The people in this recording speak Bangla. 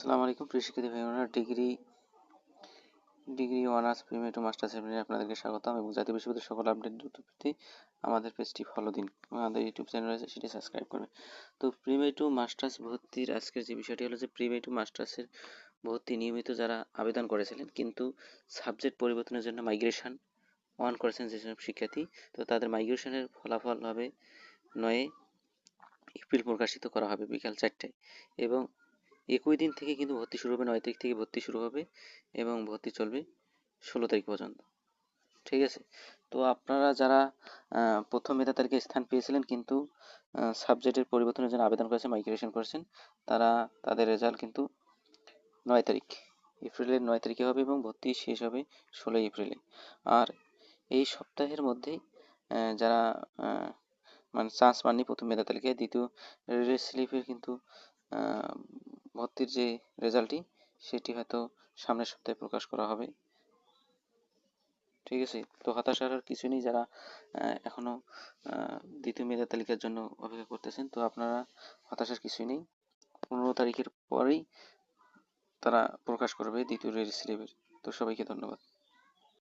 আসসালামু আলাইকুম প্রিয় শিক্ষার্থী ভাই বোনেরা, degree honours premier to masters সেমিনারে আপনাদেরকে স্বাগতম এবং জাতীয় বিশ্ববিদ্যালয়ের সকল আপডেট দ্রুত পেতে আমাদের পেজটি ফলো দিন। আমাদের ইউটিউব চ্যানেল রয়েছে, সেটি সাবস্ক্রাইব করবেন। তো প্রিমিয়ার টু মাস্টার্স ভর্তির আজকের যে বিষয়টি হলো যে প্রিমিয়ার টু মাস্টার্সের ভর্তি নিয়মিত যারা আবেদন করেছিলেন কিন্তু সাবজেক্ট পরিবর্তনের জন্য মাইগ্রেশন অন করেছেন যেসব শিক্ষার্থী, তো তাদের মাইগ্রেশনের ফলাফল হবে 9 এপ্রিল প্রকাশিত করা হবে বিকাল 4টায় এবং একই দিন থেকে কিন্তু ভর্তি শুরু হবে। 9 তারিখ থেকে ভর্তি শুরু হবে এবং ভর্তি চলবে 16 তারিখ পর্যন্ত। ঠিক আছে, তো আপনারা যারা প্রথম মেধা তালিকে স্থান পেয়েছিলেন কিন্তু সাবজেক্টের পরিবর্তনের জন্য আবেদন করেছেন, মাইগ্রেশন করেছেন, তারা তাদের রেজাল্ট কিন্তু 9 তারিখ এপ্রিলের 9 তারিখে হবে এবং ভর্তি শেষ হবে 16 এপ্রিলে। আর এই সপ্তাহের মধ্যেই যারা মানে চান্স পাননি প্রথম মেধা তালিকায়, দ্বিতীয় রেড স্লিপের কিন্তু ভর্তির যে রেজাল্টটি সেটি হয়তো সামনের সপ্তাহে প্রকাশ করা হবে। ঠিক আছে, তো হতাশার আর কিছু নেই। যারা এখনো দ্বিতীয় মেধা তালিকার জন্য অপেক্ষা করতেছেন, তো আপনারা হতাশার কিছুই নেই। 15 তারিখের পরেই তারা প্রকাশ করবে দ্বিতীয় রেড স্লিপের। তো সবাইকে ধন্যবাদ।